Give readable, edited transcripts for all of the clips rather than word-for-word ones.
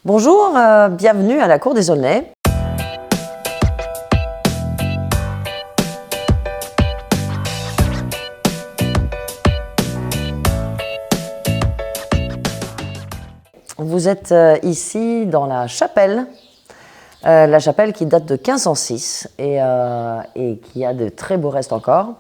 Bonjour, bienvenue à la Cour des Aulnay. Vous êtes ici dans la chapelle qui date de 1506 et qui a de très beaux restes encore.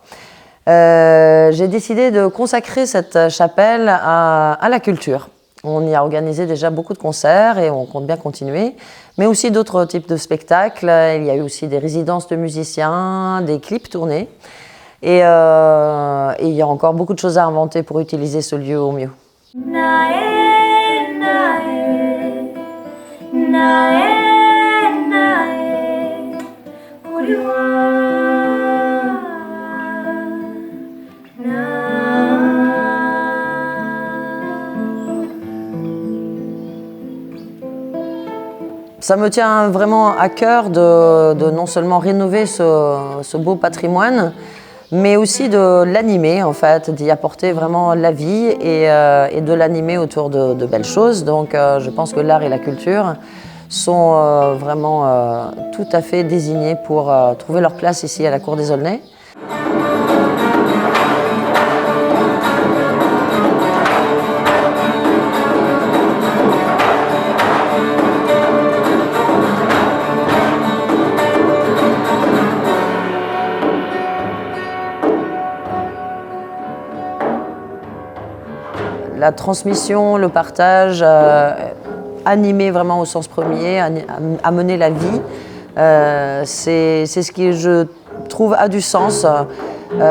J'ai décidé de consacrer cette chapelle à la culture. On y a organisé déjà beaucoup de concerts et on compte bien continuer, mais aussi d'autres types de spectacles. Il y a eu aussi des résidences de musiciens, des clips tournés. Et il y a encore beaucoup de choses à inventer pour utiliser ce lieu au mieux. Ça me tient vraiment à cœur de non seulement rénover ce beau patrimoine, mais aussi de l'animer en fait, d'y apporter vraiment la vie et de l'animer autour de belles choses. Donc je pense que l'art et la culture sont vraiment tout à fait désignés pour trouver leur place ici à la Cour des Aulnay. La transmission, le partage, animer vraiment au sens premier, amener la vie, c'est ce qui, je trouve, a du sens.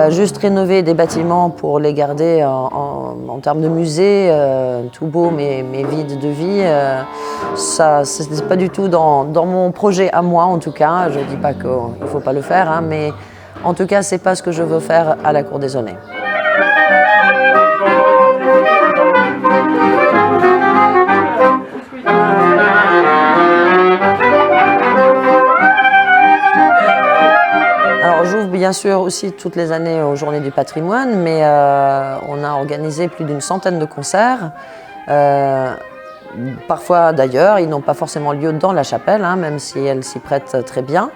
Juste rénover des bâtiments pour les garder en termes de musée, tout beau mais vide de vie, ça c'est pas du tout dans mon projet à moi en tout cas. Je dis pas qu'il ne faut pas le faire, hein, mais en tout cas c'est pas ce que je veux faire à la Cour des Aulnay. Alors j'ouvre bien sûr aussi toutes les années aux Journées du patrimoine, mais on a organisé plus d'une centaine de concerts. Parfois d'ailleurs, ils n'ont pas forcément lieu dans la chapelle, hein, même si elle s'y prête très bien.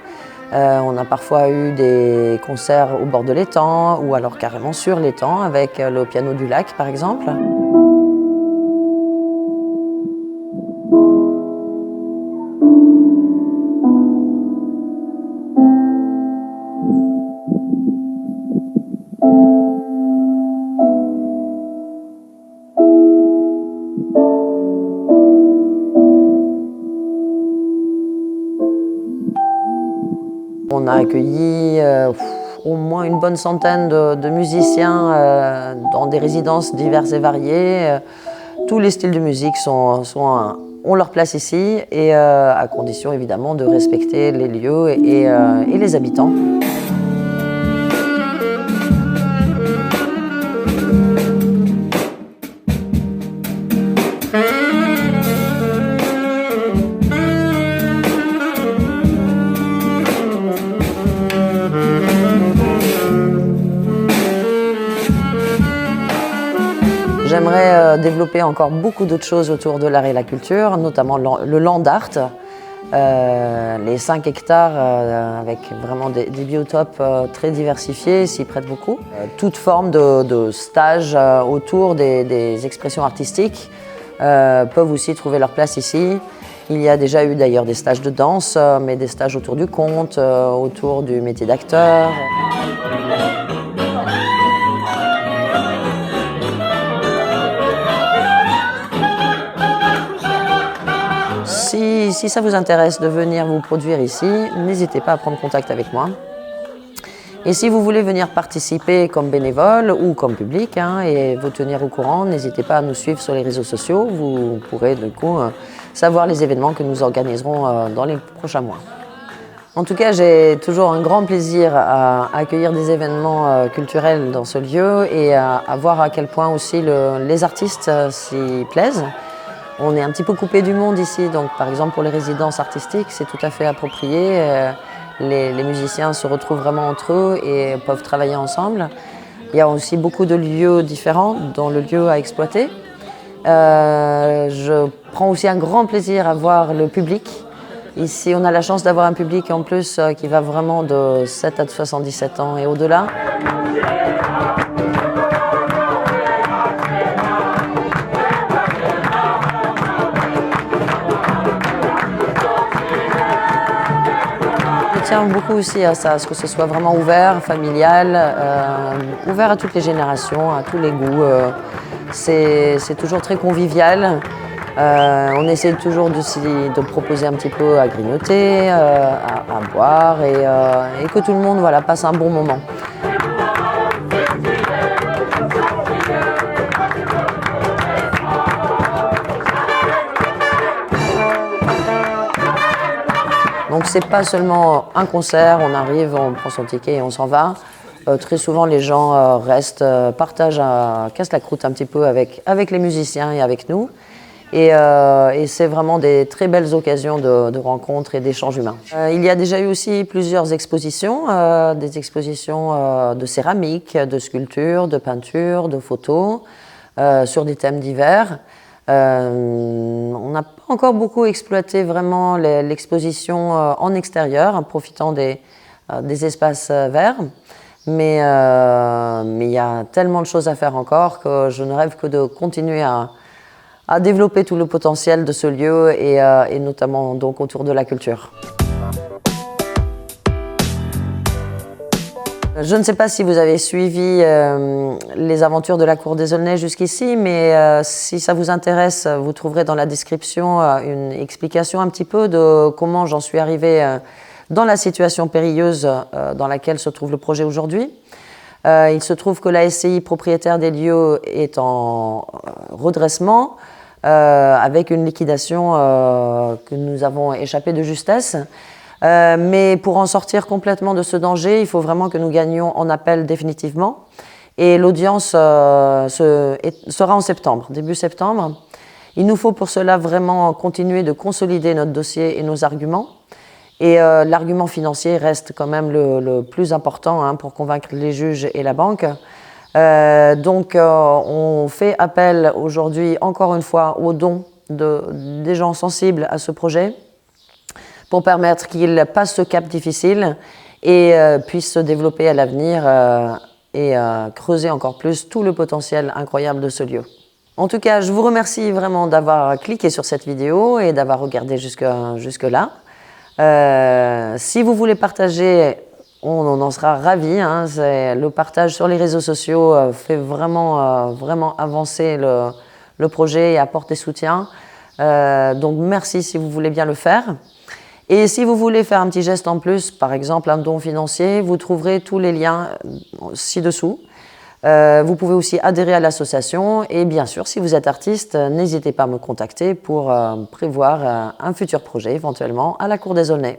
On a parfois eu des concerts au bord de l'étang ou alors carrément sur l'étang avec le piano du lac par exemple. On a accueilli au moins une bonne centaine de musiciens dans des résidences diverses et variées. Tous les styles de musique ont leur place ici et à condition évidemment de respecter les lieux et les habitants. J'aimerais développer encore beaucoup d'autres choses autour de l'art et la culture, notamment le land art, les 5 hectares avec vraiment des biotopes très diversifiés s'y prêtent beaucoup. Toute forme de stage autour des expressions artistiques peuvent aussi trouver leur place ici. Il y a déjà eu d'ailleurs des stages de danse, mais des stages autour du conte, autour du métier d'acteur. Si ça vous intéresse de venir vous produire ici, n'hésitez pas à prendre contact avec moi. Et si vous voulez venir participer comme bénévole ou comme public et vous tenir au courant, n'hésitez pas à nous suivre sur les réseaux sociaux. Vous pourrez du coup savoir les événements que nous organiserons dans les prochains mois. En tout cas, j'ai toujours un grand plaisir à accueillir des événements culturels dans ce lieu et à voir à quel point aussi les artistes s'y plaisent. On est un petit peu coupé du monde ici, donc par exemple pour les résidences artistiques, c'est tout à fait approprié. Les musiciens se retrouvent vraiment entre eux et peuvent travailler ensemble. Il y a aussi beaucoup de lieux différents, dont le lieu à exploiter. Je prends aussi un grand plaisir à voir le public. Ici, on a la chance d'avoir un public en plus qui va vraiment de 7 à 77 ans et au-delà. Je tiens beaucoup aussi à ça, à ce que ce soit vraiment ouvert, familial, ouvert à toutes les générations, à tous les goûts. C'est toujours très convivial. On essaie toujours de proposer un petit peu à grignoter, à boire et que tout le monde voilà, passe un bon moment. Donc c'est pas seulement un concert, on arrive, on prend son ticket et on s'en va. Très souvent les gens restent, partagent, cassent la croûte un petit peu avec les musiciens et avec nous. Et c'est vraiment des très belles occasions de rencontres et d'échanges humains. Il y a déjà eu aussi plusieurs expositions, des expositions de céramique, de sculpture, de peinture, de photos, sur des thèmes divers. On n'a pas encore beaucoup exploité vraiment l'exposition en extérieur, en profitant des espaces verts. Mais il y a tellement de choses à faire encore que je ne rêve que de continuer à développer tout le potentiel de ce lieu et notamment donc autour de la culture. Je ne sais pas si vous avez suivi les aventures de la Cour des Aulnay jusqu'ici, mais si ça vous intéresse, vous trouverez dans la description une explication un petit peu de comment j'en suis arrivée dans la situation périlleuse dans laquelle se trouve le projet aujourd'hui. Il se trouve que la SCI propriétaire des lieux est en redressement avec une liquidation que nous avons échappé de justesse. Mais pour en sortir complètement de ce danger, il faut vraiment que nous gagnions en appel définitivement. Et l'audience sera en septembre, début septembre. Il nous faut pour cela vraiment continuer de consolider notre dossier et nos arguments. Et l'argument financier reste quand même le plus important pour convaincre les juges et la banque. Donc on fait appel aujourd'hui encore une fois aux dons des gens sensibles à ce projet pour permettre qu'ils passent ce cap difficile et puissent se développer à l'avenir et creuser encore plus tout le potentiel incroyable de ce lieu. En tout cas, je vous remercie vraiment d'avoir cliqué sur cette vidéo et d'avoir regardé jusque-là. Si vous voulez partager, on en sera ravis. Le partage sur les réseaux sociaux fait vraiment avancer le projet et apporte des soutiens. Donc merci si vous voulez bien le faire. Et si vous voulez faire un petit geste en plus, par exemple un don financier, vous trouverez tous les liens ci-dessous. Vous pouvez aussi adhérer à l'association et bien sûr, si vous êtes artiste, n'hésitez pas à me contacter pour prévoir un futur projet éventuellement à la Cour des Aulnay.